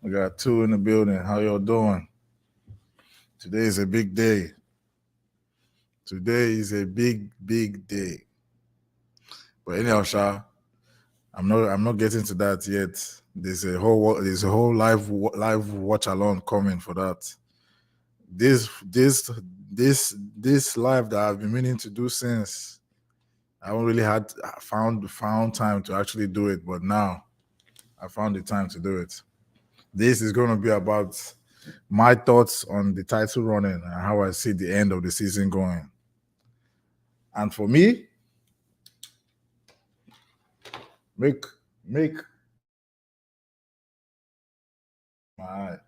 We got two in the building. How y'all doing? Today is a big day. Today is a big day. But anyhow, Sha, I'm not getting to that yet. There's a whole live watch along coming for that. This this this live that I've been meaning to do since I haven't really had found time to actually do it, but now I found the time to do it. This is going to be about my thoughts on the title running and how I see the end of the season going. And for me, make make my eye.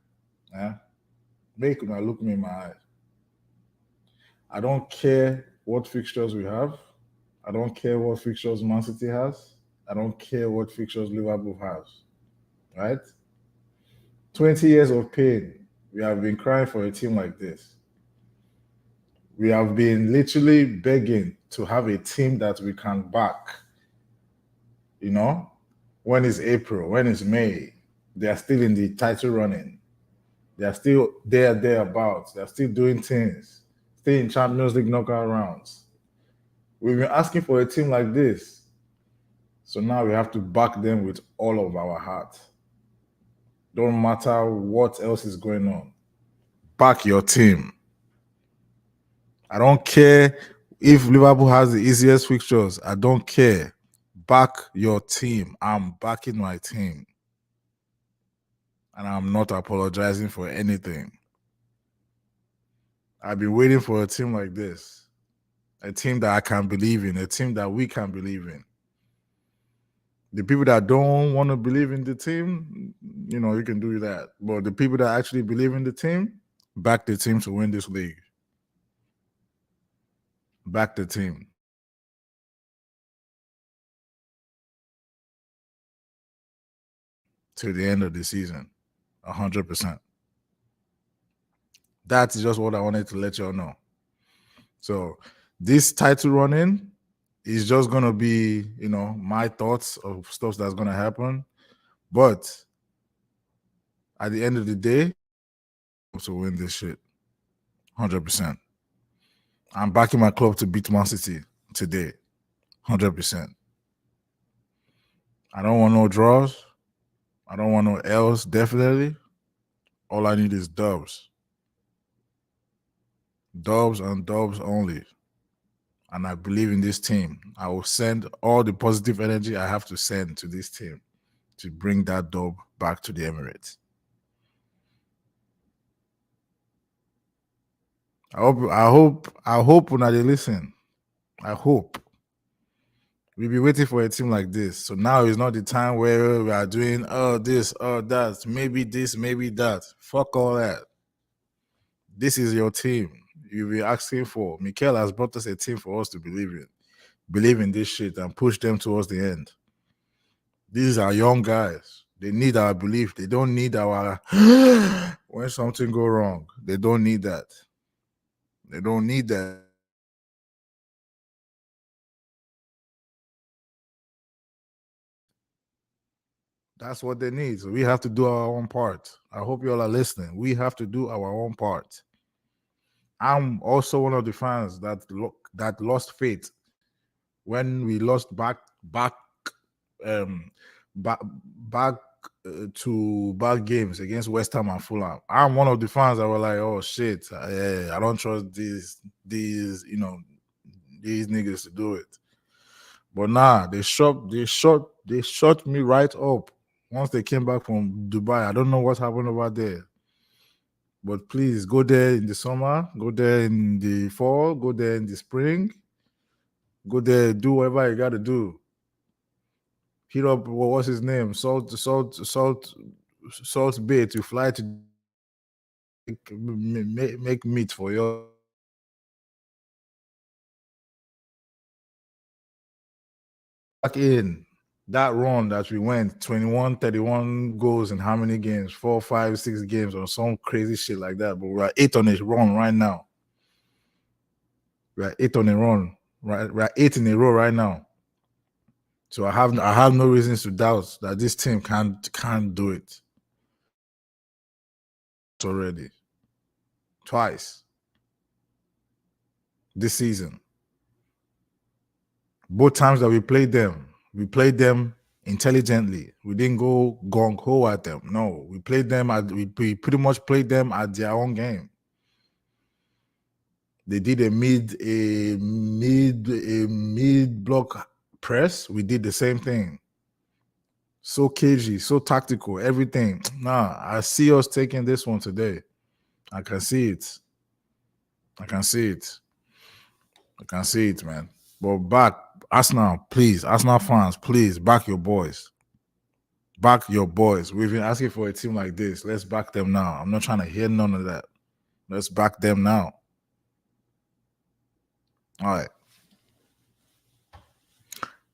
Eh? Make una look me in my eye. I don't care what fixtures we have. I don't care what fixtures Man City has. I don't care what fixtures Liverpool has. Right? 20 years of pain. We have been crying for a team like this. We have been literally begging to have a team that we can back. You know, when it's April, when it's May, they are still in the title running. They are still thereabouts. They are still doing things, still in Champions League knockout rounds. We've been asking for a team like this. So now we have to back them with all of our heart. Don't matter what else is going on. Back your team. I don't care if Liverpool has the easiest fixtures. I don't care. Back your team. I'm backing my team. And I'm not apologizing for anything. I've been waiting for a team like this, a team that I can believe in, a team that we can believe in. The people that don't want to believe in the team, you can do that. But the people that actually believe in the team, back the team to win this league. Back the team. To the end of the season, 100%. That's just what I wanted to let y'all know. So this title running is just gonna be, my thoughts of stuff that's gonna happen. But at the end of the day, to win this shit, 100%. I'm backing my club to beat Man City today, 100%. I don't want no draws. I don't want no L's. Definitely, all I need is dubs. Dubs and dubs only. And I believe in this team. I will send all the positive energy I have to send to this team to bring that dub back to the Emirates. I hope when they listen. I hope. We've been waiting for a team like this. So now is not the time where we are doing this, that, maybe this, maybe that. Fuck all that. This is your team. You'll be asking for. Mikel has brought us a team for us to believe in. Believe in this shit and push them towards the end. These are young guys. They need our belief. They don't need our when something go wrong. They don't need that. They don't need that. That's what they need. So we have to do our own part. I hope you all are listening. We have to do our own part. I'm also one of the fans that lost faith when we lost um back to back games against West Ham and Fulham. I'm one of the fans that were like, "Oh shit, I don't trust these niggas to do it." But nah, they shot me right up once they came back from Dubai. I don't know what happened over there. But please go there in the summer, go there in the fall, go there in the spring, go there, do whatever you gotta do. Hit up what's his name? Salt Bay to fly to make meat for you. Back in that run that we went 21, 31 goals in how many games? 4, 5, 6 games or some crazy shit like that. But we're 8 on a run right now. We're 8 on a run. Right, we're 8 in a row right now. So I have no reasons to doubt that this team can't do it. already. Twice this season. Both times that we played them intelligently. We didn't go gung ho at them. No, we played them we pretty much played them at their own game. They did a mid block press. We did the same thing. So cagey, so tactical, everything. Nah, I see us taking this one today. I can see it. I can see it. I can see it, man. But back, Arsenal, please, Arsenal fans, please back your boys. Back your boys. We've been asking for a team like this. Let's back them now. I'm not trying to hear none of that. Let's back them now. All right.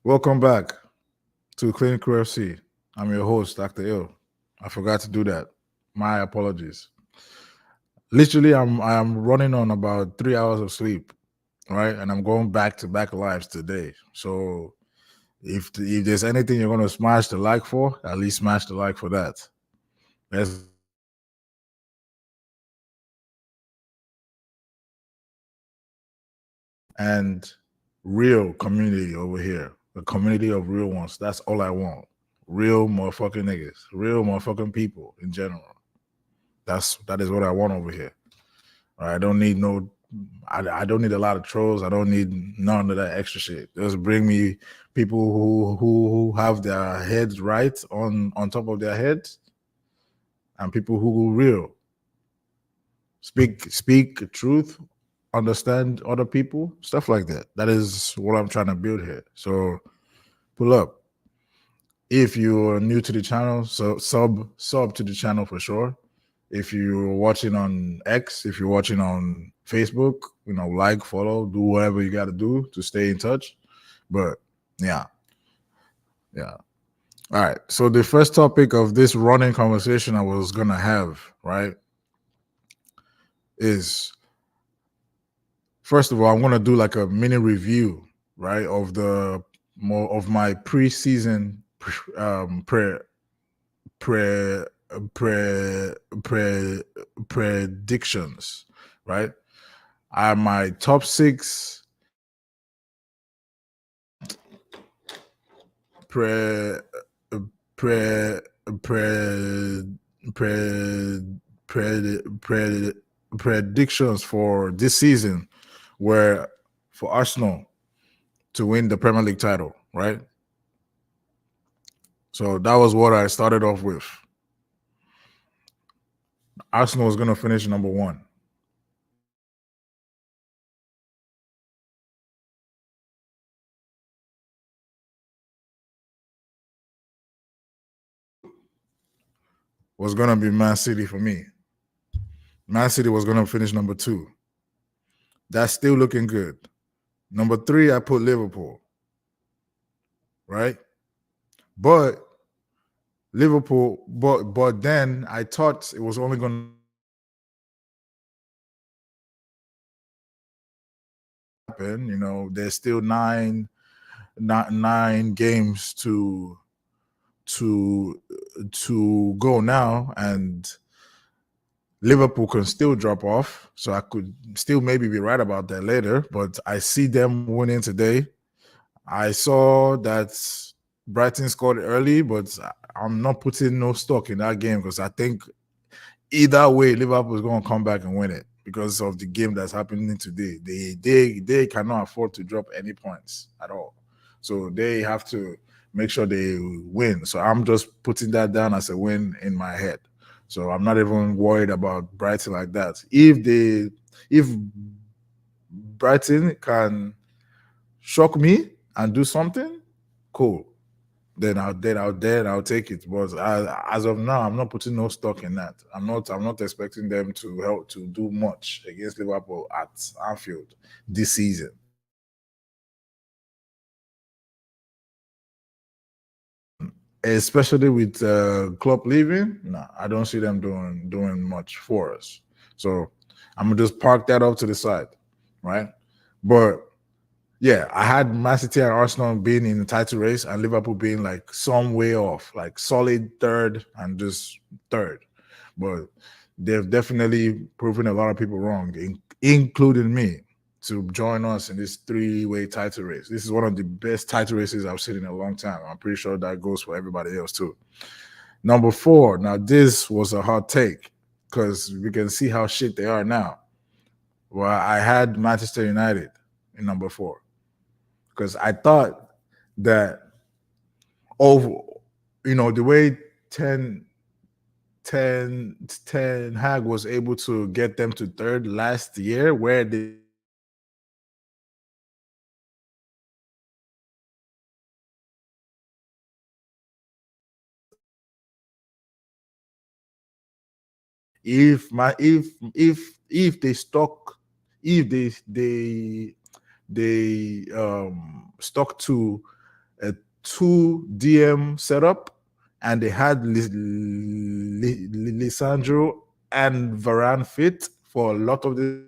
Welcome back to Clinical FC. I'm your host, Dr. Ill. I forgot to do that. My apologies. Literally, I'm running on about 3 hours of sleep, right? And I'm going back to back lives today. So if there's anything you're gonna smash the like for, at least smash the like for that. Let's and real community over here. A community of real ones. That's all I want. Real motherfucking niggas. Real motherfucking people in general. That is what I want over here. I don't need I don't need a lot of trolls. I don't need none of that extra shit. Just bring me people who have their heads right on top of their heads, and people who real speak truth, understand other people, stuff like that. That is what I'm trying to build here. So pull up. If you're new to the channel, so sub to the channel for sure. If you're watching on X, if you're watching on Facebook, like, follow, do whatever you got to do to stay in touch. But yeah. All right. So the first topic of this running conversation I was going to have, right, is first of all, I'm going to do like a mini review, right, of my preseason predictions, right? My top 6 predictions for this season were for Arsenal to win the Premier League title, right? So that was what I started off with. Arsenal was going to finish number 1. Was going to be Man City for me. Man City was going to finish number 2. That's still looking good. Number 3, I put Liverpool, right? But Liverpool, but then I thought it was only going to happen. There's still nine games to go now, and Liverpool can still drop off. So I could still maybe be right about that later. But I see them winning today. I saw that Brighton scored early, but I'm not putting no stock in that game because I think either way, Liverpool is going to come back and win it because of the game that's happening today. They cannot afford to drop any points at all. So they have to make sure they win. So I'm just putting that down as a win in my head. So I'm not even worried about Brighton like that. If Brighton can shock me and do something, cool. Then I'll take it. But as of now, I'm not putting no stock in that. I'm not expecting them to help to do much against Liverpool at Anfield this season. Especially with Klopp leaving, I don't see them doing much for us. So I'm gonna just park that up to the side, right? But yeah, I had Man City and Arsenal being in the title race and Liverpool being like some way off, like solid third and just third. But they've definitely proven a lot of people wrong, including me, to join us in this three-way title race. This is one of the best title races I've seen in a long time. I'm pretty sure that goes for everybody else too. Number 4. Now, this was a hot take because we can see how shit they are now. Well, I had Manchester United in number 4 because I thought that over, the way 10 Hag was able to get them to third last year, where they if they stuck if they stuck to a 2 DM setup and they had Lisandro and Varane fit for a lot of the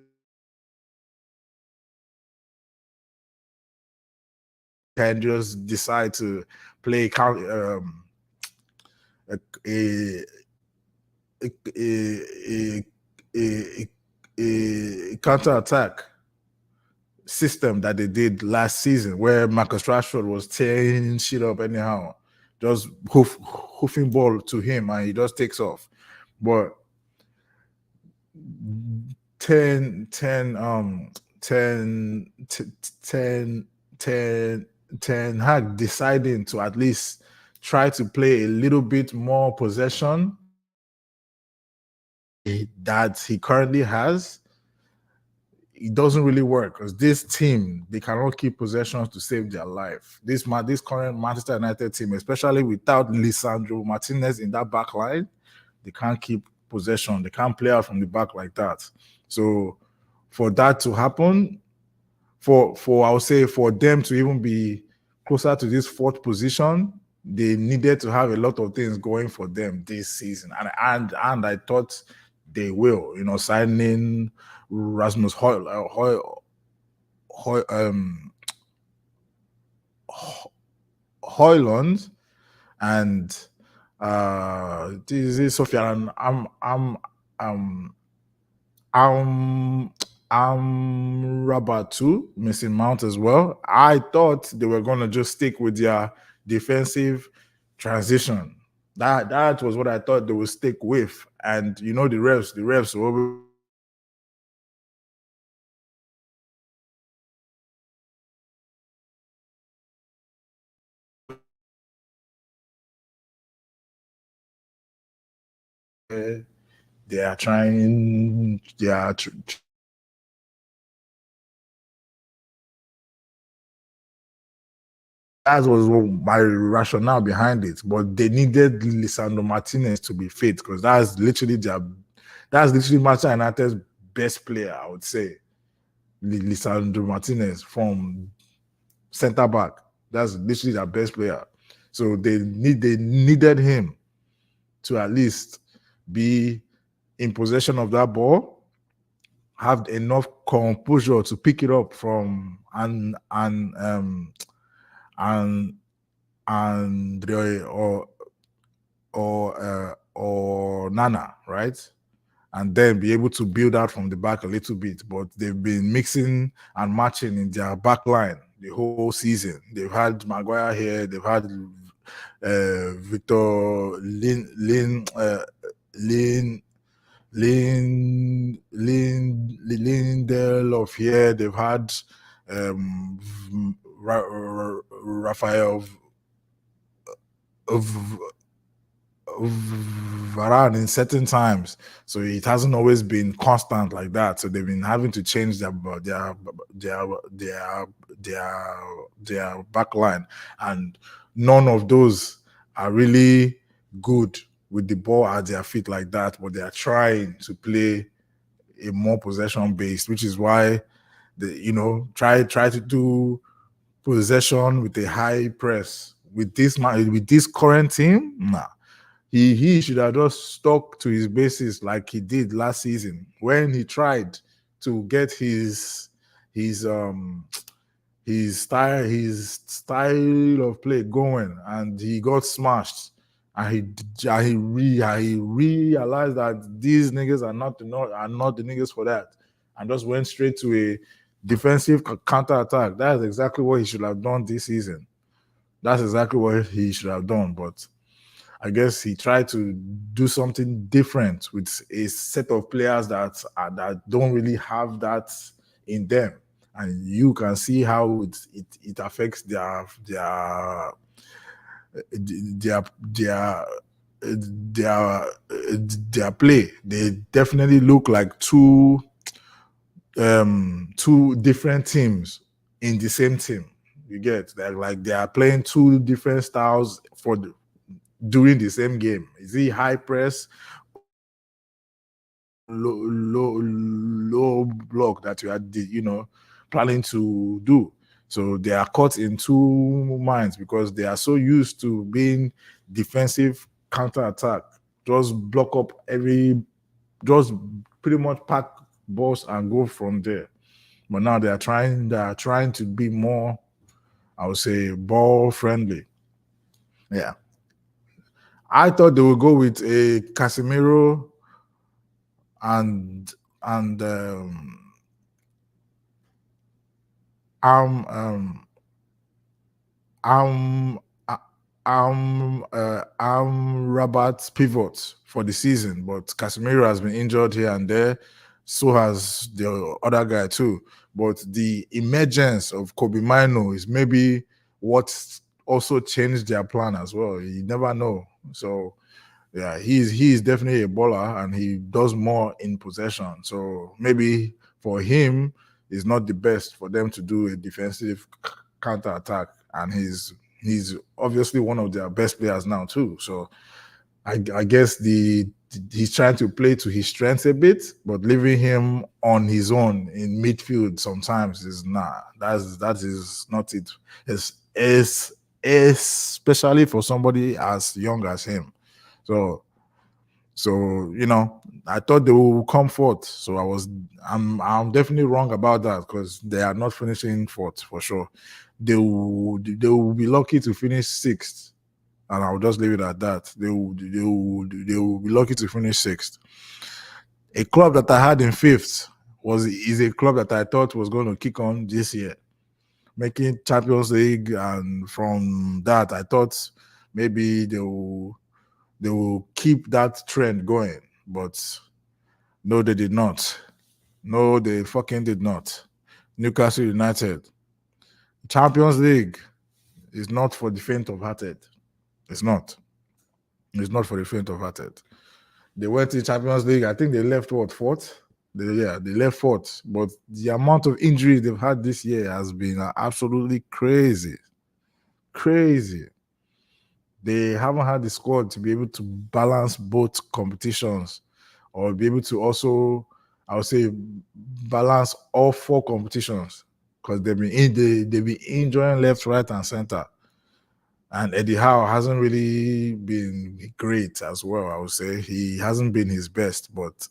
can just decide to play a, a, a, a, a counter attack system that they did last season, where Marcus Rashford was tearing shit up anyhow, just hoofing ball to him, and he just takes off. But 10, 10, 10, 10, 10, 10 Hag deciding to at least try to play a little bit more possession that he currently has, it doesn't really work because this team, they cannot keep possessions to save their life. This current Manchester United team, especially without Lisandro Martinez in that back line, they can't keep possession. They can't play out from the back like that. So for that to happen, for I would say for them to even be closer to this 4th position, they needed to have a lot of things going for them this season. And I thought they will, signing Rasmus Højlund and this is Sofia, and I'm Rabatu missing Mount as well. I thought they were gonna just stick with their defensive transition. That was what I thought they would stick with. And the refs were they are trying. They are. That was my rationale behind it. But they needed Lisandro Martinez to be fit because that's literally Manchester United's best player, I would say. Lisandro Martinez from center back. That's literally their best player. So they needed him to at least be in possession of that ball, have enough composure to pick it up from Andre or Nana, right? And then be able to build out from the back a little bit. But they've been mixing and matching in their back line the whole season. They've had Maguire here, they've had Victor Lindelof here, they've had Rafael Varane in certain times, so it hasn't always been constant like that. So they've been having to change their back line, and none of those are really good with the ball at their feet like that. But they are trying to play a more possession based, which is why they try to do possession with a high press. With this current team, nah. He should have just stuck to his bases like he did last season when he tried to get his style of play going, and he got smashed. he realized that these niggas are not the niggas for that, and just went straight to a defensive counter attack. That's exactly what he should have done this season. That's exactly what he should have done. But I guess he tried to do something different with a set of players that don't really have that in them, and you can see how it affects their their their play. They definitely look like two different teams in the same team. You get that, like they are playing two different styles during the same game. Is it high press, low block that you are planning to do? So they are caught in two minds because they are so used to being defensive counter attack, just block up just pretty much pack balls and go from there. But now they are trying to be more, I would say, ball friendly. Yeah. I thought they would go with a Casemiro and um um um Rabat pivot for the season, but Casemiro has been injured here and there. So has the other guy too. But the emergence of Kobe Mino is maybe what also changed their plan as well. You never know. So yeah, he's definitely a baller and he does more in possession. So maybe for him, it's not the best for them to do a defensive counter attack, and he's obviously one of their best players now too. So I guess he's trying to play to his strengths a bit, but leaving him on his own in midfield sometimes is that is not it. It's especially for somebody as young as him. So I thought they would come fourth. So I'm definitely wrong about that because they are not finishing fourth for sure. They will be lucky to finish sixth, and I'll just leave it at that. They will be lucky to finish sixth. A club that I had in fifth is a club that I thought was going to kick on this year, making Champions League, and from that I thought maybe they will keep that trend going, but no, they did not. No, they fucking did not. Newcastle United. Champions League is not for the faint of hearted. It's not. It's not for the faint of hearted. They went to Champions League. I think they left fourth? They left fourth. But the amount of injuries they've had this year has been absolutely crazy. Crazy. They haven't had the squad to be able to balance both competitions, or be able to also, I would say, balance all four competitions, because they've been enjoying left, right, and center. And Eddie Howe hasn't really been great as well. I would say he hasn't been his best, but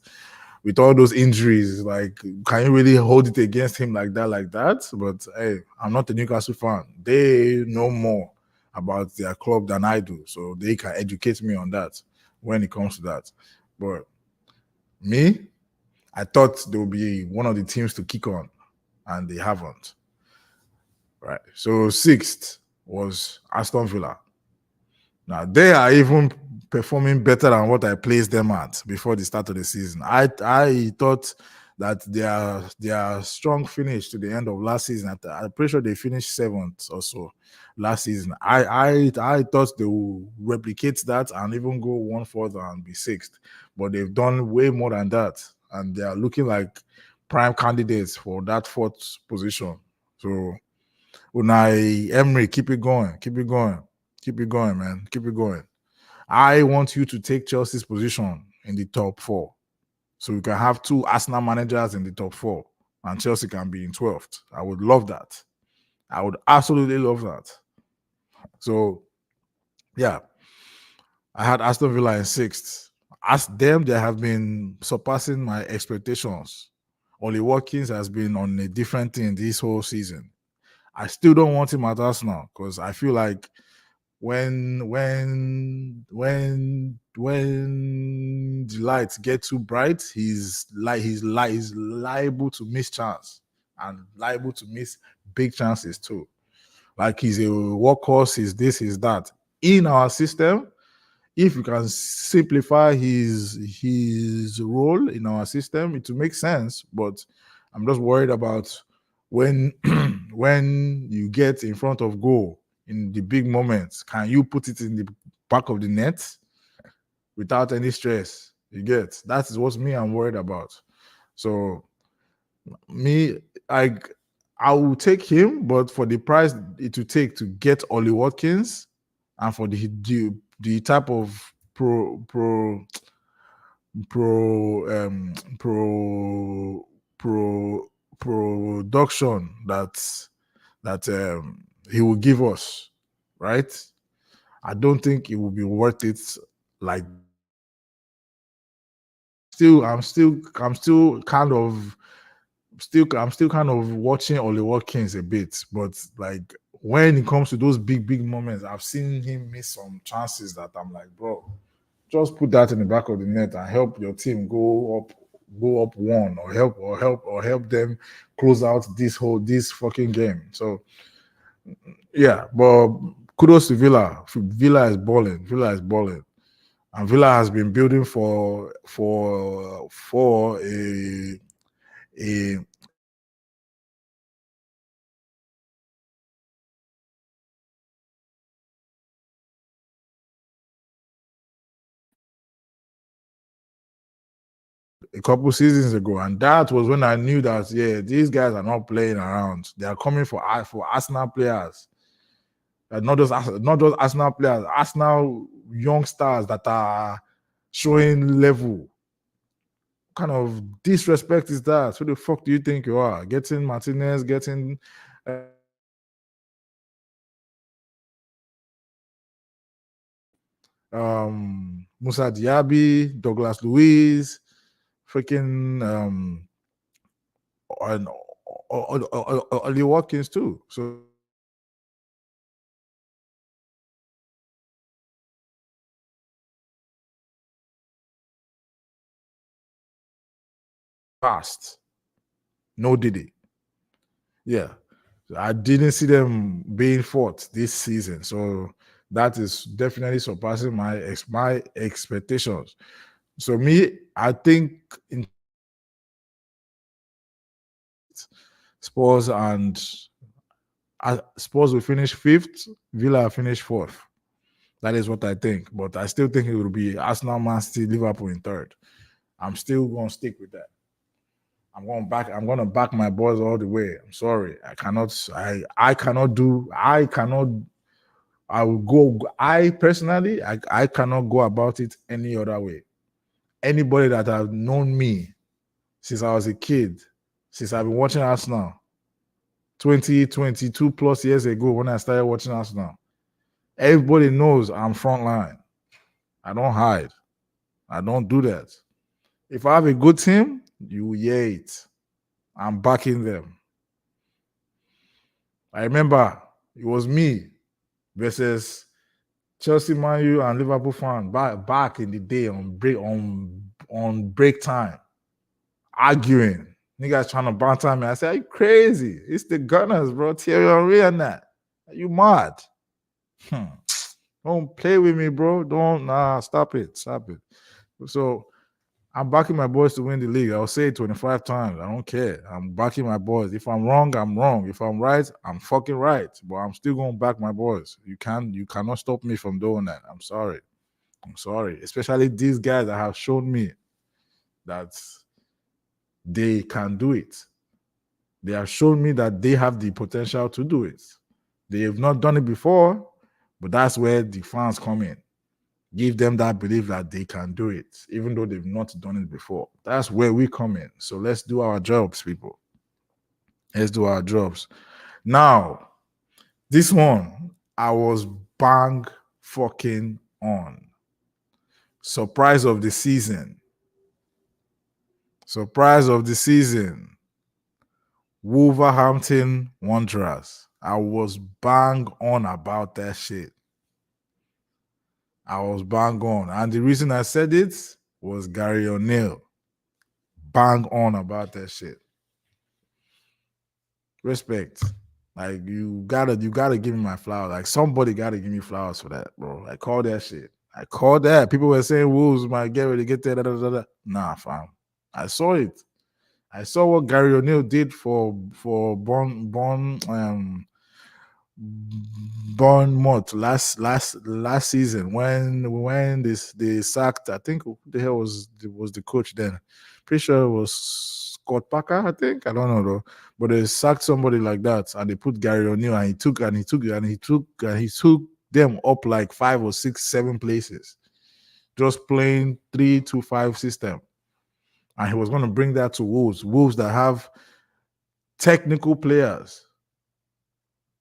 with all those injuries, like, can you really hold it against him like that? But hey, I'm not a Newcastle fan. They know more about their club than I do, so they can educate me on that when it comes to that. But me, I thought they would be one of the teams to kick on, and they haven't. Right. So sixth was Aston Villa. Now they are even performing better than what I placed them at before the start of the season. I thought that their strong finish to the end of last season, I'm pretty sure they finished seventh or so last season. I thought they would replicate that and even go one further and be sixth, but they've done way more than that, and they are looking like prime candidates for that fourth position. So Unai Emery, keep it going, man, keep it going. I want you to take Chelsea's position in the top four, so we can have two Arsenal managers in the top four, and Chelsea can be in 12th. I would love that. I would absolutely love that. So, yeah, I had Aston Villa in sixth. As them, they have been surpassing my expectations. Oli Watkins has been on a different thing this whole season. I still don't want him at Arsenal because I feel like when the lights get too bright, he's liable to miss chance and liable to miss big chances too. Like he's a workhorse, he's that. In our system, if you can simplify his role in our system, it will make sense. But I'm just worried about when when you get in front of goal in the big moments, can you put it in the back of the net without any stress? You get that is what me I'm worried about. So me, I I will take him, but for the price it will take to get Ollie Watkins and for the type of pro pro pro production that he will give us, right? I don't think it will be worth it. Like, I'm still kind of I'm still kind of watching Ollie Watkins a bit, but like when it comes to those big moments, I've seen him miss some chances that I'm like, bro, just put that in the back of the net and help your team go up one, or help them close out this fucking game. So yeah, but kudos to Villa. Villa is balling. And Villa has been building for a a couple seasons ago, and that was when I knew that these guys are not playing around. They are coming for Arsenal players, not just Arsenal players, Arsenal young stars that are showing level. What kind of disrespect is that? Who the fuck do you think you are? Getting Martinez, getting Musa Diaby, Douglas Luiz, freaking and Ollie Watkins too. So fast. No Diddy. Yeah. I didn't see them being fought this season. So that is definitely surpassing my expectations. So me, I think in Spurs and Spurs will finish fifth, Villa will finish fourth. That is what I think. But I still think it will be Arsenal, Man City, Liverpool in third. I'm still gonna stick with that. I'm gonna back my boys all the way. I'm sorry. I cannot do I cannot I will go I personally I cannot go about it any other way. Anybody that has known me since I was a kid, since I've been watching Arsenal 22 plus years ago when I started watching Arsenal, everybody knows I'm frontline. I don't hide. I don't do that. If I have a good team, you hear it. I'm backing them. I remember it was me versus Chelsea, Man U, and Liverpool fan back in the day on break time, arguing. Niggas trying to banter me. I said, "Are you crazy? It's the Gunners, bro. Thierry Henry and that. Are you mad? Don't play with me, bro. Don't stop it. So I'm backing my boys to win the league. I'll say it 25 times. I don't care. I'm backing my boys. If I'm wrong, I'm wrong. If I'm right, I'm fucking right. But I'm still going to back my boys. You cannot stop me from doing that. I'm sorry. Especially these guys that have shown me that they can do it. They have shown me that they have the potential to do it. They have not done it before, but that's where the fans come in. Give them that belief that they can do it, even though they've not done it before. That's where we come in. So let's do our jobs, people. Let's do our jobs. Now, this one, I was bang fucking on. Surprise of the season. Wolverhampton Wanderers. I was bang on about that shit. I was bang on. And the reason I said it was Gary O'Neill. Bang on about that shit. Respect. Like you gotta give me my flowers. Like somebody gotta give me flowers for that, bro. I call that shit. I call that. People were saying Wolves might get ready to get there. Da, da, da, da. Nah, fam. I saw it. I saw what Gary O'Neill did for Bournemouth last season when they sacked, I think who the hell was the coach then? Pretty sure it was Scott Parker, I think. I don't know though. But they sacked somebody like that and they put Gary O'Neill and he took them up like 5 or 6, 7 places. Just playing 3-2-5 system. And he was going to bring that to Wolves. Wolves that have technical players.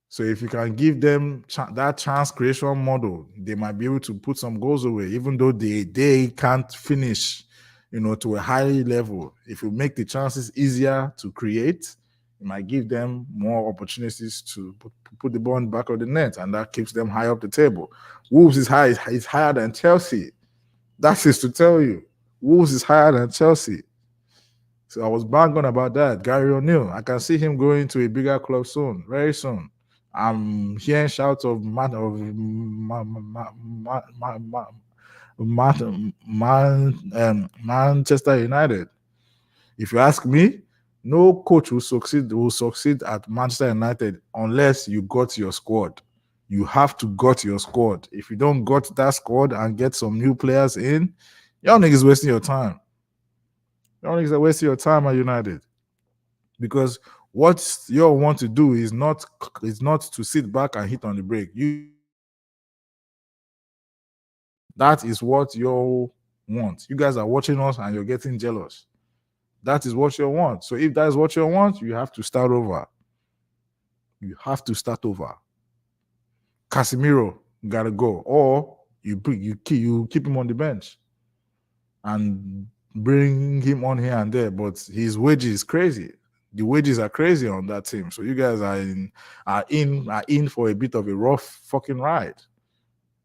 So if you can give them that chance creation model, they might be able to put some goals away, even though they can't finish, to a high level. If you make the chances easier to create, it might give them more opportunities to put the ball in the back of the net, and that keeps them high up the table. Wolves is higher than Chelsea. That is to tell you, Wolves is higher than Chelsea. So I was bang on about that. Gary O'Neill, I can see him going to a bigger club soon, very soon. I'm hearing shouts of Manchester United. If you ask me, no coach will succeed at Manchester United unless you got your squad. You have to got your squad. If you don't got that squad and get some new players in, y'all niggas wasting your time. Y'all niggas are wasting your time at United. Because what you want to do is not to sit back and hit on the brake. That is what you want. You guys are watching us and you're getting jealous. That is what you want. So if that is what you want, you have to start over. You have to start over. Casemiro gotta go, or you keep him on the bench and bring him on here and there. But his wages is crazy. The wages are crazy on that team. So you guys are in for a bit of a rough fucking ride.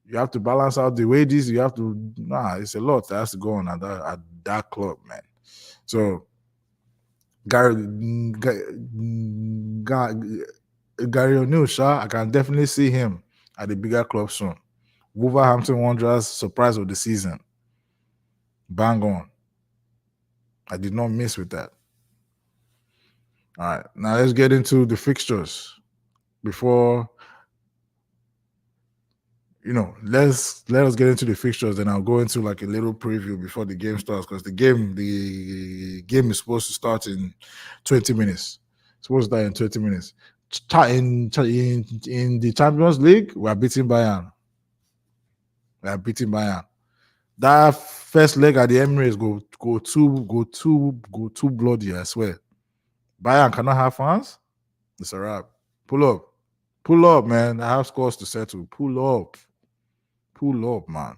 You have to balance out the wages. You have to it's a lot that has to go on at that club, man. So Gary O'Neill, I can definitely see him at the bigger club soon. Wolverhampton Wanderers surprise of the season. Bang on. I did not miss with that. All right, now let's get into the fixtures before let us get into the fixtures, then I'll go into like a little preview before the game starts, because the game is supposed to start in 20 minutes. It's supposed to start in 20 minutes. In the Champions League, we are beating Bayern. That first leg at the Emirates go too bloody, I swear. Bayern cannot have fans. It's a wrap. Pull up, man. I have scores to settle. Pull up, man.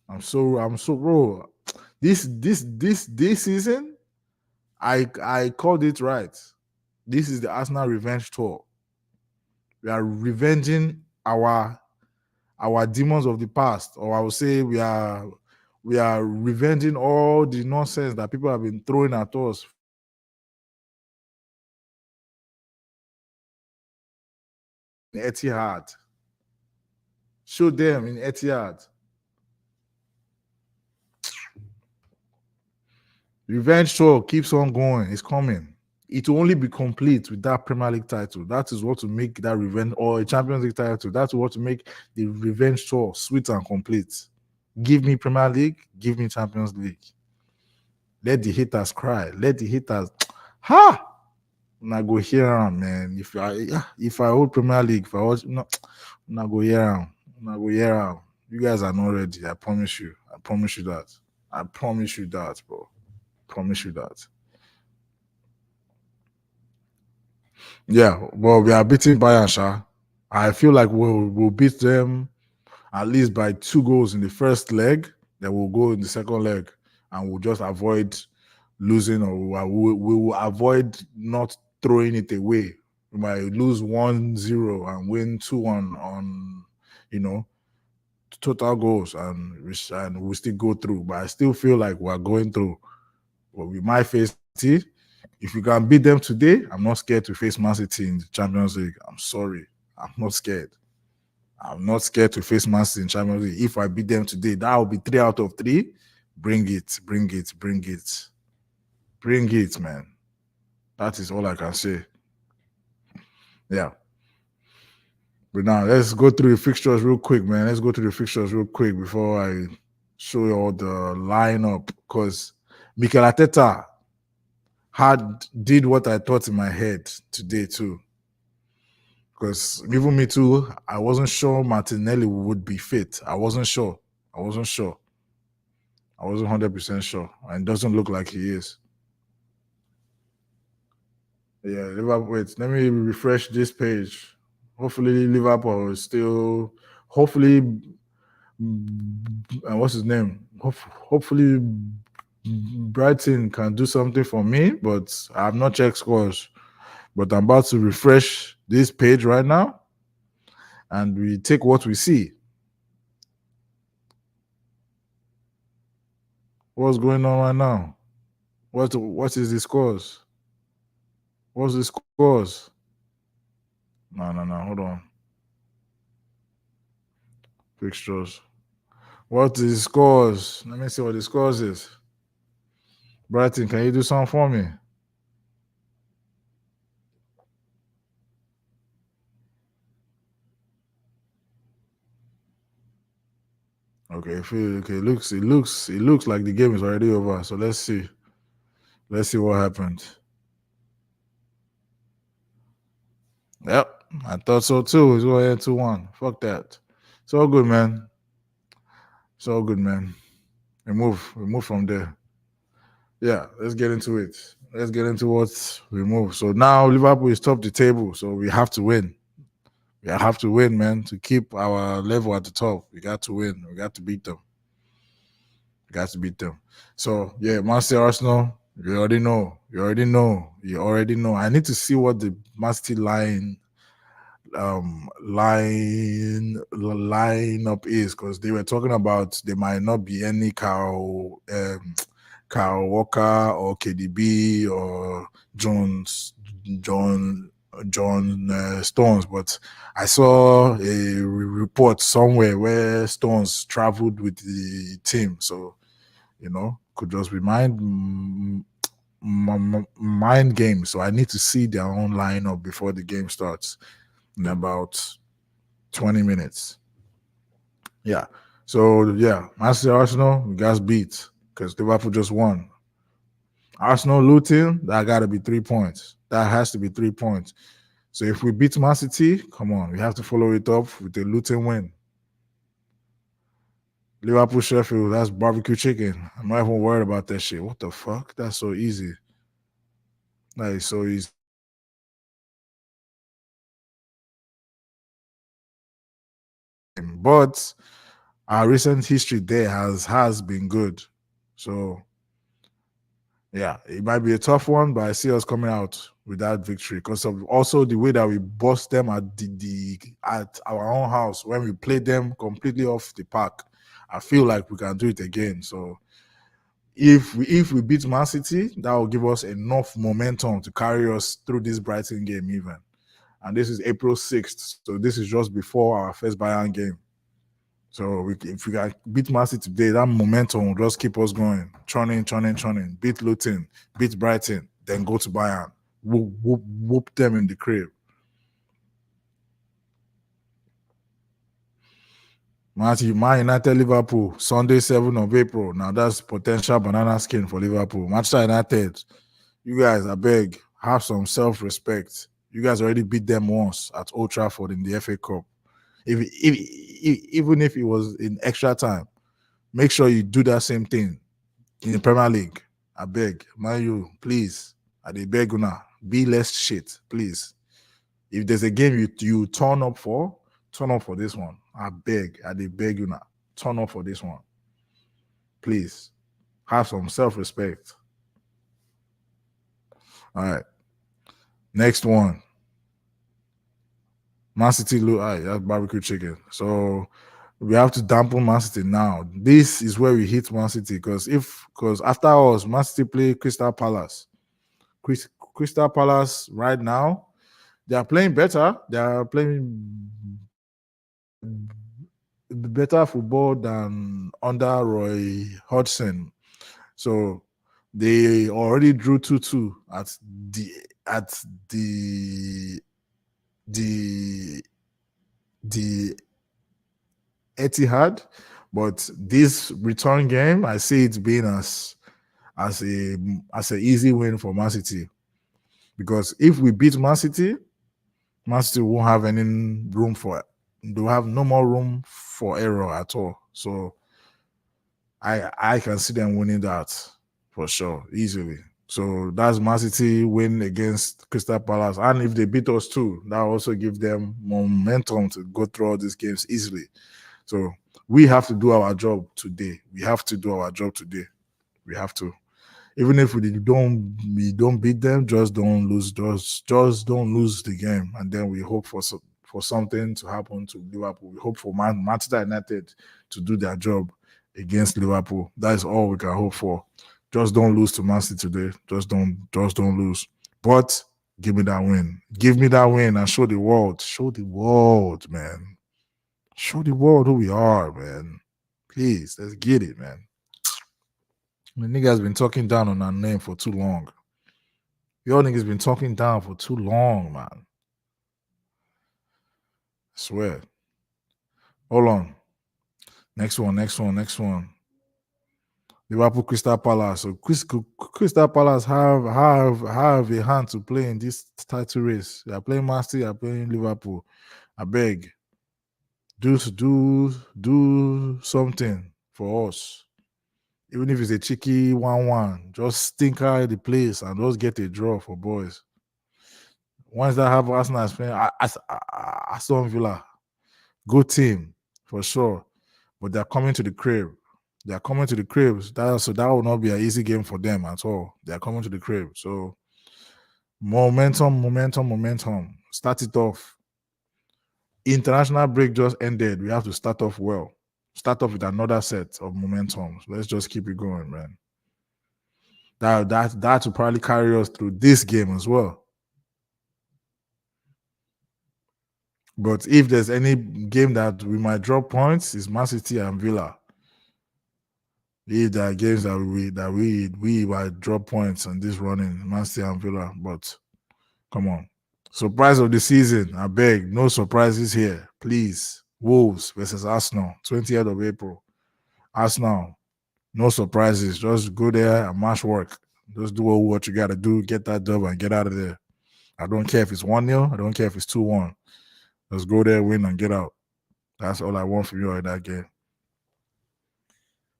I'm so bro. This season, I called it right. This is the Arsenal revenge tour. We are revenging our demons of the past, or I would say we are revenging all the nonsense that people have been throwing at us. Etihad. Show them in Etihad. Revenge tour keeps on going. It's coming. It will only be complete with that Premier League title. That is what will make that revenge, or a Champions League title. That's what will make the revenge tour sweet and complete. Give me Premier League, give me Champions League. Let the haters cry. Let the haters ha! When I go here on, man. If I hold Premier League, if I watch when I go here on. You guys are not ready. I promise you. I promise you that. I promise you that, bro. Promise you that. Yeah, well, we are beating Bayern, Sha. I feel like we'll beat them at least by 2 goals in the first leg. Then we'll go in the second leg, and we'll just avoid losing, or we will avoid not throwing it away. We might lose 1-0 and win 2-1 on, total goals, and we still go through. But I still feel like we're going through. But we might face City. If we can beat them today, I'm not scared to face Man City in the Champions League. I'm sorry. I'm not scared. I'm not scared to face Man City in Champions League. If I beat them today, that will be 3 out of 3. Bring it, bring it, bring it. Bring it, man. That is all I can say. Yeah. But now let's go through the fixtures real quick, man. Let's go through the fixtures real quick before I show you all the lineup. Because Mikel Arteta did what I thought in my head today too. Because even me too, I wasn't sure Martinelli would be fit. I wasn't sure. I wasn't 100% sure. And it doesn't look like he is. Yeah, Liverpool. Wait, let me refresh this page. Hopefully, Liverpool is still. Hopefully, what's his name? Hopefully, Brighton can do something for me, but I have not checked scores. But I'm about to refresh this page right now, and we take what we see. What's going on right now? What is the scores? What's the scores? No. Hold on. Fixtures. What is the scores? Let me see what the scores is. Brighton, can you do something for me? Okay, it looks like the game is already over. So let's see. Let's see what happened. Yep, I thought so too. It's going 2-1. Fuck that. It's all good, man. It's all good, man. We move from there. Yeah, let's get into it. Let's get into what we move. So now Liverpool is top the table, so we have to win. We have to win, man, to keep our level at the top. We got to win. We got to beat them. We got to beat them. So yeah, Man City Arsenal. You already know. I need to see what the Man City lineup is, because they were talking about there might not be any Kyle Walker or KDB or John Stones, but I saw a report somewhere where Stones traveled with the team, so could just be mind game. So I need to see their own lineup before the game starts in about 20 minutes. Yeah. So yeah, Manchester Arsenal, we got beat because Liverpool just won. Arsenal Luton, that got to be 3 points. That has to be 3 points. So if we beat Man City, come on, we have to follow it up with a Luton win. Liverpool Sheffield, that's barbecue chicken. I'm not even worried about that shit. What the fuck? That's so easy. That is so easy. But our recent history there has been good. So yeah, it might be a tough one, but I see us coming out with that victory because of also the way that we bossed them at at our own house when we played them completely off the park. I feel like we can do it again. So if we beat Man City, that will give us enough momentum to carry us through this Brighton game even. And this is April 6th, so this is just before our first Bayern game. So if we can beat Man City today, that momentum will just keep us going. Churning. Beat Luton, beat Brighton, then go to Bayern. Whoop them in the crib. Man United, Liverpool, Sunday, 7th of April. Now that's potential banana skin for Liverpool. Manchester United, you guys, I beg, have some self-respect. You guys already beat them once at Old Trafford in the FA Cup. Even if it was in extra time, make sure you do that same thing in the Premier League. I beg, Man U, please. I beg una, be less shit, please. If there's a game you turn up for this one. I beg you now. Turn up for this one. Please. Have some self-respect. All right. Next one. Man City, that's barbecue chicken. So We have to dampen Man City now. This is where we hit Man City because after us, Man City play Crystal Palace. Crystal Palace right now, they are playing better. They are playing better football than under Roy Hodgson. So they already drew 2-2 at the the Etihad, but this return game, I see it being as a easy win for Man City, because if we beat Man City won't have any room for it. They'll have no more room for error at all. So I can see them winning that for sure, easily. So that's Man City win against Crystal Palace. And if they beat us too, that also give them momentum to go through all these games easily. So we have to do our job today. We have to do our job today. We have to. Even if we don't beat them, just don't lose. Just don't lose the game, and then we hope for something to happen to Liverpool. We hope for Manchester United to do their job against Liverpool. That is all we can hope for. Just don't lose to Man City today. Just don't lose. But give me that win. Give me that win and show the world. Show the world, man. Show the world who we are, man. Please, let's get it, man. The nigga has been talking down on our name for too long. Your niggas been talking down for too long, man. I swear. Hold on. Next one. Liverpool Crystal Palace. So Crystal Palace have a hand to play in this title race. They are playing Man City, they are playing Liverpool. I beg. Do something for us. Even if it's a cheeky 1-1, just stink out the place and just get a draw for boys. Once that have Arsenal as playing, Aston Villa, good team for sure, but they're coming to the crib. They're coming to the crib, so that will not be an easy game for them at all. They're coming to the crib, so momentum. Start it off. International break just ended. We have to start off well. Start off with another set of momentum. So let's just keep it going, man. That will probably carry us through this game as well. But if there's any game that we might drop points, it's Man City and Villa. If there are games that we might drop points on this running, Man City and Villa. But come on. Surprise of the season, I beg. No surprises here. Please. Wolves versus Arsenal, 20th of April. Arsenal, no surprises. Just go there and mash work. Just do what you got to do. Get that dub and get out of there. I don't care if it's 1-0. I don't care if it's 2-1. Let's go there, win, and get out. That's all I want from you in that game.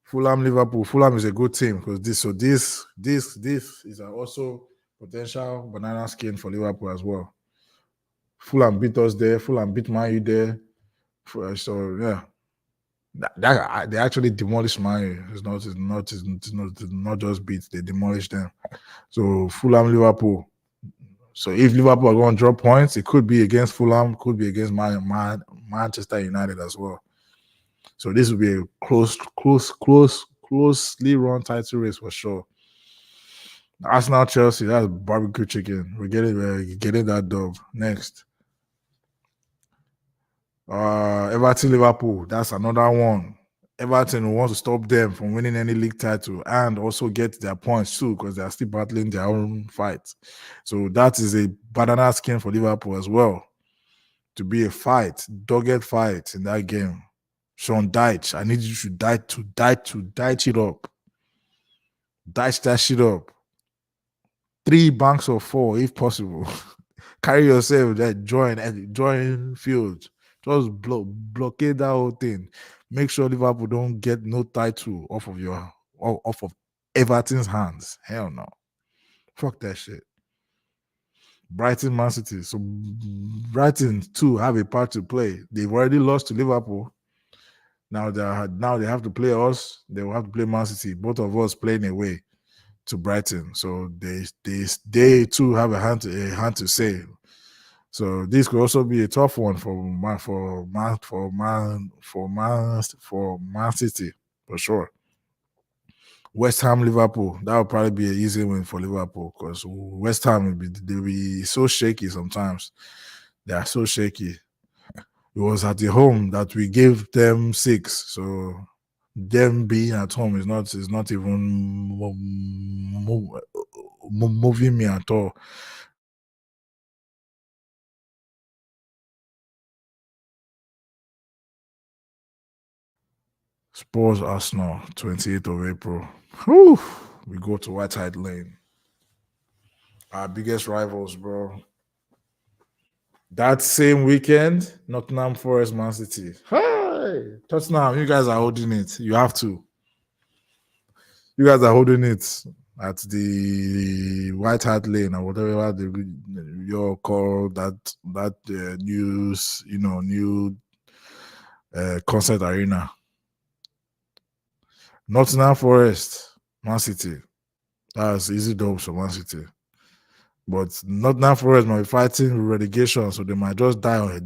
Fulham, Liverpool. Fulham is a good team because this is also potential banana skin for Liverpool as well. Fulham beat us there. Fulham beat Man U there. So yeah, they actually demolished Man U. It's not just beat. They demolished them. So Fulham, Liverpool. So if Liverpool are going to drop points, it could be against Fulham, could be against Manchester United as well. So this will be a closely run title race for sure. Arsenal, Chelsea, that's barbecue chicken. We're getting that dub. Next. Everton, Liverpool, that's another one. Everton wants to stop them from winning any league title and also get their points too because they are still battling their own fight. So that is a banana skin for Liverpool as well. To be a fight, dogged fight in that game. Sean Dyche, I need you to Dyche it up. Dyche that shit up. 3 banks of 4 if possible. Carry yourself that join field. Just blockade that whole thing. Make sure Liverpool don't get no title off of Everton's hands. Hell no. Fuck that shit. Brighton, Man City. So Brighton too have a part to play. They've already lost to Liverpool. Now they have to play us. They will have to play Man City. Both of us playing away to Brighton. So they too have a hand to say. So this could also be a tough one for Man City for sure. West Ham, Liverpool. That would probably be an easy win for Liverpool because West Ham they'll be so shaky sometimes. They are so shaky. It was at the home that we gave them 6. So them being at home is not even moving me at all. Spurs Arsenal, 28th of April. Whew, we go to White Hart Lane. Our biggest rivals, bro. That same weekend, Nottingham Forest, Man City. Hey, Tottenham, you guys are holding it. You have to. You guys are holding it at the White Hart Lane or whatever you call that news, new concert arena. Nottingham Forest, Man City. That's easy dubs for Man City. But Nottingham Forest might be fighting relegation, so they might just die on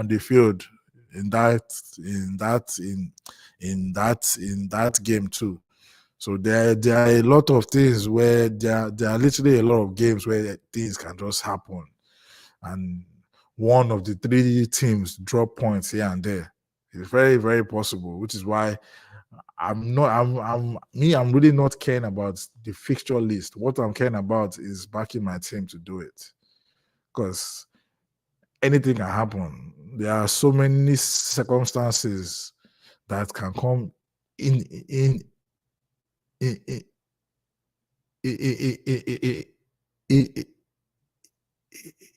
the field in that game too. So there are a lot of things where there are literally a lot of games where things can just happen, and one of the 3 teams drop points here and there. It's very, very possible, which is why I'm really not caring about the fixture list. What I'm caring about is backing my team to do it. Because anything can happen. There are so many circumstances that can come in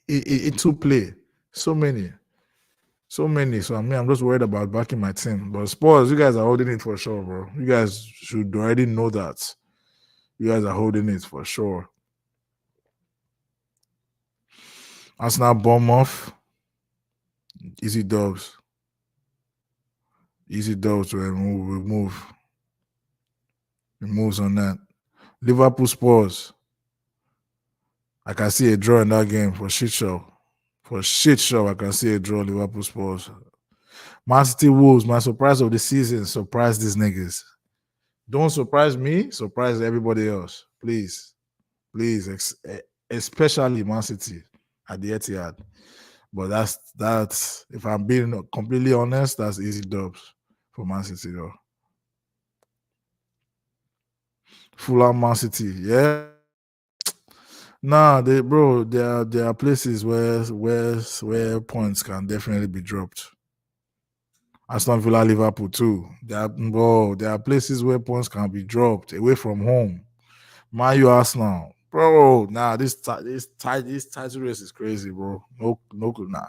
into play. So many. So many. So I'm just worried about backing my team. But Spurs, you guys are holding it for sure, bro. You guys should already know that. You guys are holding it for sure. Arsenal, Bournemouth, easy dubs. Easy dubs to remove. It moves on that. Liverpool, Spurs. I can see a draw in that game for shit show. For shit show, I can see a draw. Liverpool, Spurs. Man City, Wolves. My surprise of the season. Surprise these niggas. Don't surprise me. Surprise everybody else, please. Please, especially Man City at the Etihad. But that's if I'm being completely honest, that's easy dubs for Man City though. Fulham, Man City, yeah. Nah, there are places where points can definitely be dropped. Aston Villa, Liverpool too. There are places where points can be dropped away from home. Man U, Arsenal, bro. Nah, this title race is crazy, bro. No, nah.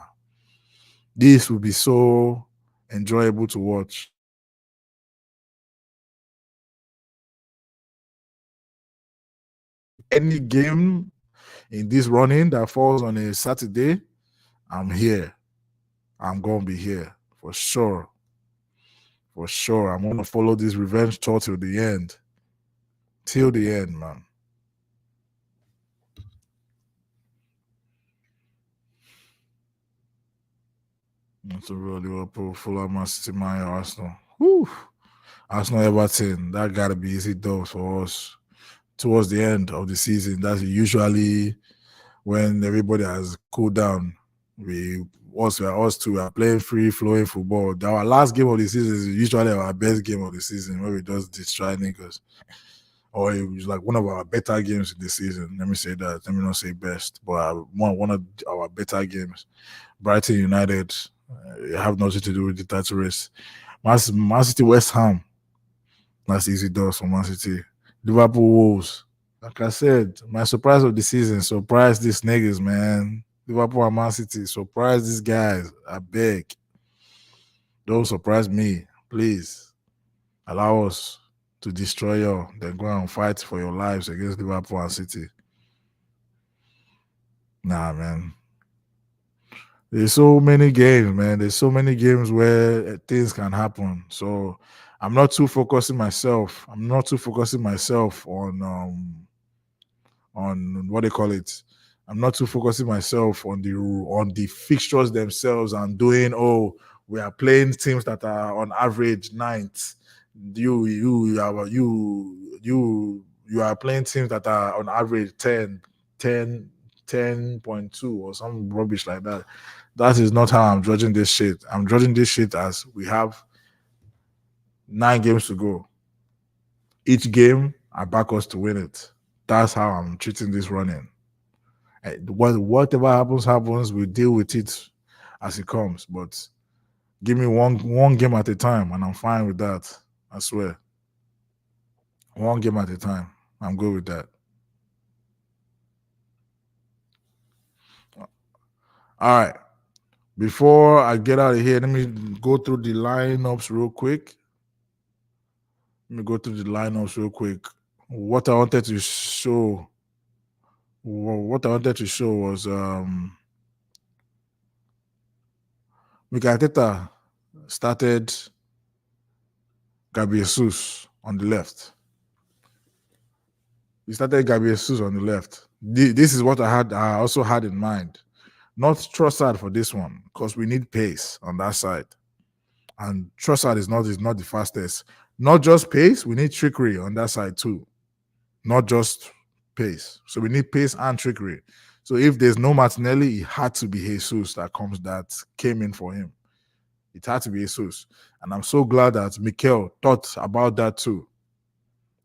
This will be so enjoyable to watch. Any game in this running that falls on a Saturday, I'm here. I'm gonna be here for sure. For sure. I'm gonna follow this revenge tour till the end. Till the end, man. That's a real Liverpool, Fulham, Man City, Man U, Arsenal. Whew. Arsenal, Everton. That gotta be easy though for us. Towards the end of the season, that's usually when everybody has cooled down. Us two are playing free flowing football. Our last game of the season is usually our best game of the season where we just destroy niggas. Or it was like one of our better games in the season. Let me say that. Let me not say best, but one of our better games. Brighton United have nothing to do with the title race. Man City, West Ham. That's easy doors for Man City. Liverpool, Wolves. Like I said, my surprise of the season. Surprise these niggas, man. Liverpool and Man City. Surprise these guys. I beg. Don't surprise me. Please. Allow us to destroy you. Then go and fight for your lives against Liverpool and City. Nah, man. There's so many games, man. There's so many games where things can happen. So I'm not too focusing myself. I'm not too focusing myself on what they call it, I'm not too focusing myself on the fixtures themselves and doing, oh, we are playing teams that are on average ninth. You are playing teams that are on average 10.2 or some rubbish like that. That is not how I'm judging this shit. I'm judging this shit as we have 9 games to go. Each game, I back us to win it. That's how I'm treating this running. Whatever happens. We deal with it as it comes. But give me one game at a time, and I'm fine with that. I swear, one game at a time. I'm good with that. All right. Before I get out of here, let me go through the lineups real quick. What I wanted to show. What I wanted to show was Mikel Arteta started Gabriel Jesus on the left. He started Gabriel Jesus on the left. This is what I also had in mind. Not Trossard for this one, because we need pace on that side. And Trossard is not the fastest. Not just pace, we need trickery on that side too. Not just pace. So we need pace and trickery. So if there's no Martinelli, it had to be Jesus that came in for him. It had to be Jesus. And I'm so glad that Mikel thought about that too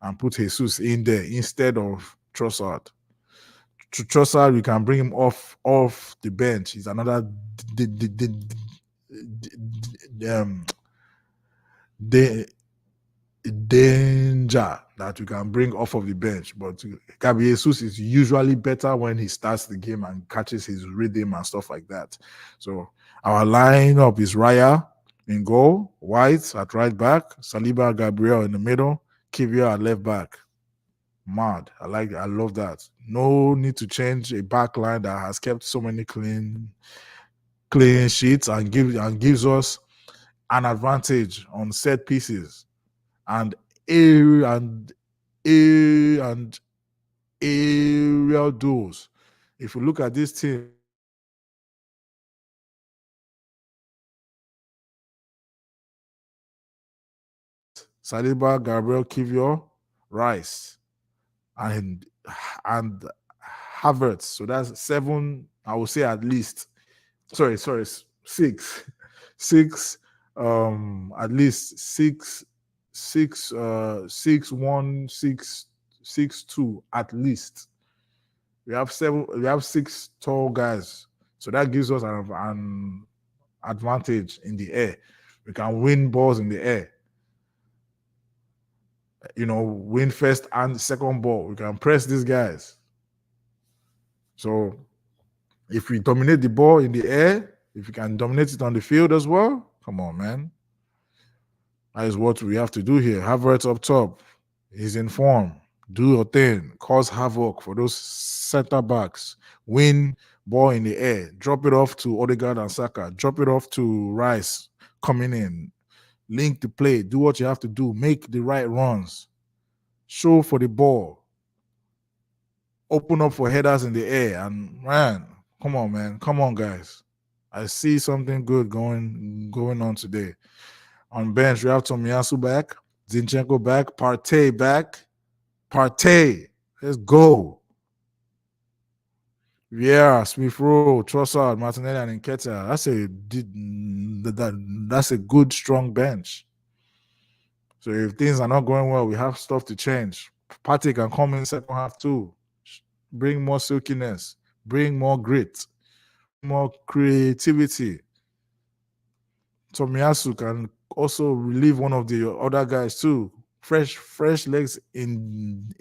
and put Jesus in there instead of Trossard. Trossard, we can bring him off the bench. He's another danger that we can bring off of the bench. But Gabriel Jesus is usually better when he starts the game and catches his rhythm and stuff like that. So our lineup is Raya in goal, White at right back, Saliba, Gabriel in the middle, Kivior at left back. Mad. I love that. No need to change a back line that has kept so many clean sheets and gives us an advantage on set pieces and aerial duels. If you look at this team, Saliba, Gabriel, Kivior, Rice, and Havertz. So that's 7. I would say at least. Sorry, 6. 6. At least 6. 1, 6, 6, 2 at least. We have 7. We have 6 tall guys, so that gives us an advantage in the air. We can win balls in the air. Win first and second ball. We can press these guys. So if we dominate the ball in the air, if we can dominate it on the field as well, come on, man. That is what we have to do here. Havertz up top. He's in form. Do your thing. Cause havoc for those center backs. Win ball in the air. Drop it off to Odegaard and Saka. Drop it off to Rice coming in. Link the play. Do what you have to do. Make the right runs. Show for the ball. Open up for headers in the air. And man, come on, man. Come on, guys. I see something good going on today. On bench, we have Tomiyasu back, Zinchenko back, Partey back. Partey, let's go. Yeah, Smith Rowe, Trossard, Martinelli, and Nketiah. That's a good, strong bench. So if things are not going well, we have stuff to change. Partey can come in second half too. Bring more silkiness, bring more grit, more creativity. Tomiyasu can also relieve one of the other guys too. Fresh legs in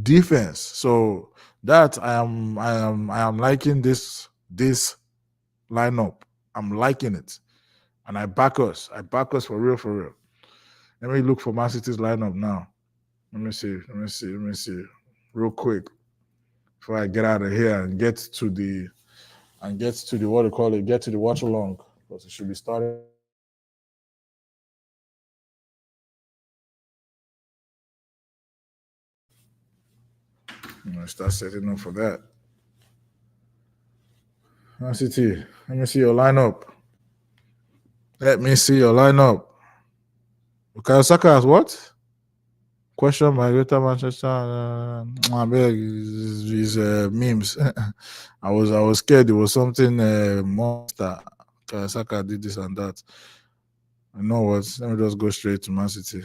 defense. So that I am liking this lineup. I'm liking it, and I back us. For real. Let me look for Man City's lineup now. Let me see, real quick before I get out of here and get to the what do you call it? Get to the watch along, because it should be starting I'm gonna start setting up for that. Man City, let me see your lineup. Let me see your lineup. Bukayo Saka has what? Question by Greater Manchester. I beg is memes. I was scared it was something monster. Saka did this and that. You know what? Let me just go straight to Man City.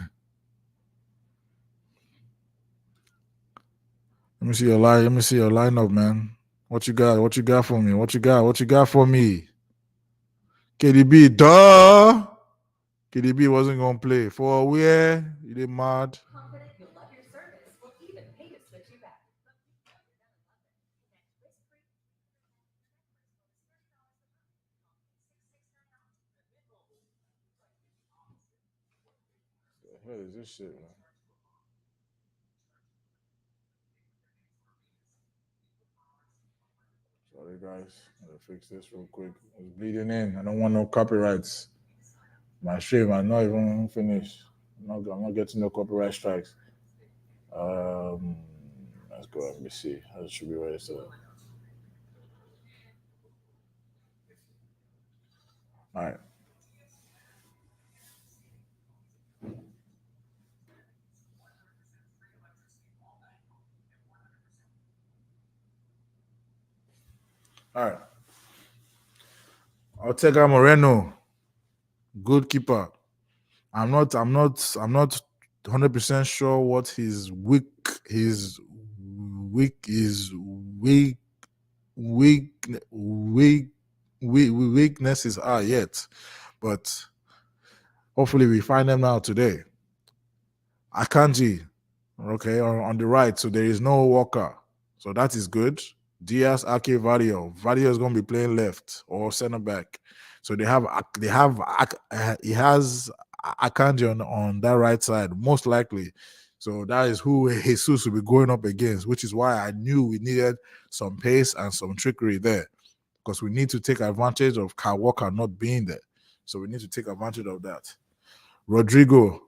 Let me see your line. Let me see your lineup, man. What you got? What you got for me? What you got? What you got for me? KDB, duh. KDB wasn't gonna play for where? You did mad. The hell is this shit, man? Sorry, guys. Gotta fix this real quick. It's bleeding in. I don't want no copyrights. My stream, I'm not even finished. I'm not getting no copyright strikes. Um, let's go. Let me see. How should be ready. So, all right, all right. Ortega Moreno, good keeper. I'm not 100% sure what his weak weak weak weaknesses are yet, but hopefully we find them out today. Akanji, okay, on the right, so there is no Walker, so that is good. Diaz, Ake, Vario. Vario is going to be playing left or center back. So he has Akanji on that right side, most likely. So that is who Jesus will be going up against, which is why I knew we needed some pace and some trickery there, because we need to take advantage of Kyle Walker not being there. So we need to take advantage of that. Rodrigo,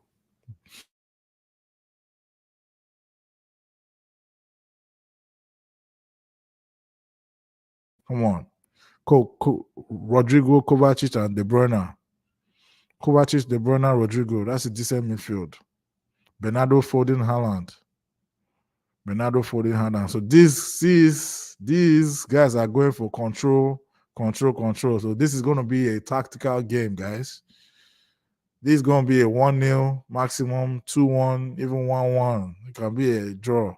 come on. Rodrigo, Kovacic, and De Bruyne. Kovacic, De Bruyne, Rodrigo. That's a decent midfield. Bernardo, Foden, Haaland. Bernardo, Foden, Haaland. So these guys are going for control, control, control. So this is going to be a tactical game, guys. This is going to be a 1-0, maximum 2-1, even 1-1. It can be a draw.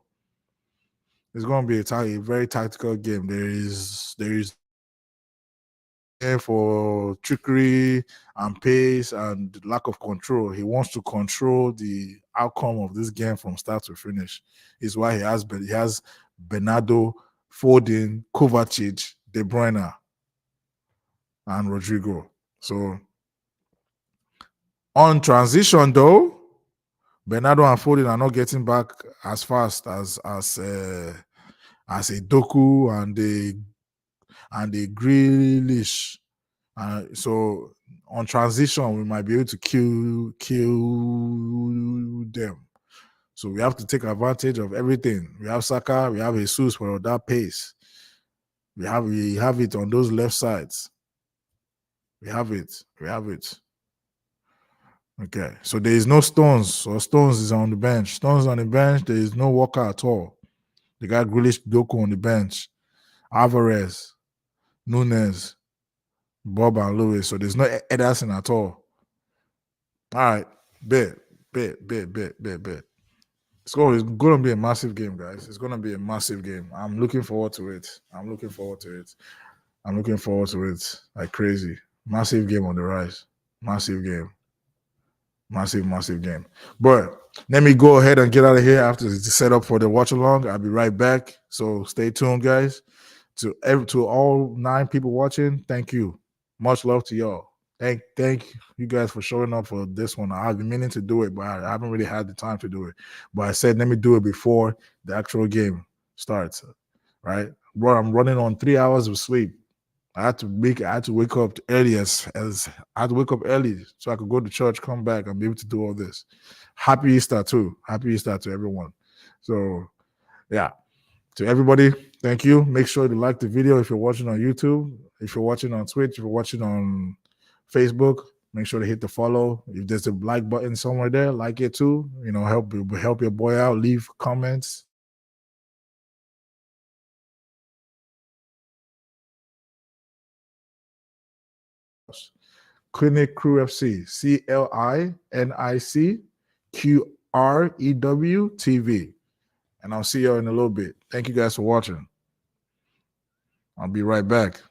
It's going to be a very tactical game. There is for trickery and pace and lack of control. He wants to control the outcome of this game from start to finish. Is why he has Bernardo, Foden, Kovacic, De Bruyne, and Rodrigo. So on transition though, Bernardo and Foden are not getting back as fast as a Doku and a Grealish. So on transition, we might be able to kill them. So we have to take advantage of everything. We have Saka, we have Jesus for that pace. We have it on those left sides. We have it. Okay. So there is no Stones. So Stones is on the bench. Stones on the bench. There is no Walker at all. They got Grealish, Doku on the bench. Alvarez, Nunes, Bob and Lewis. So there's no Ederson at all. All right, bet. It's going to be a massive game, guys. It's going to be a massive game. I'm looking forward to it. Like crazy. Massive game on the rise. Massive game. Massive game. But let me go ahead and get out of here after the setup for the watch along. I'll be right back. So stay tuned, guys. To all 9 people watching, thank you. Much love to y'all. Thank you guys for showing up for this one. I've been meaning to do it, but I haven't really had the time to do it. But I said let me do it before the actual game starts. Right? Bro, I'm running on 3 hours of sleep. I had to wake up early as I had to wake up early so I could go to church, come back, and be able to do all this. Happy Easter too. Happy Easter to everyone. So yeah. To everybody, thank you. Make sure to like the video if you're watching on YouTube. If you're watching on Twitch, if you're watching on Facebook, make sure to hit the follow. If there's a like button somewhere there, like it too. Help your boy out. Leave comments. Clinic Crew FC, CLINICQREW TV. And I'll see you in a little bit. Thank you guys for watching. I'll be right back.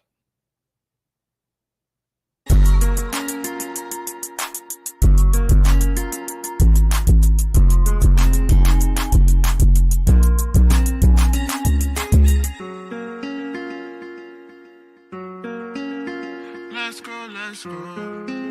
Let's go.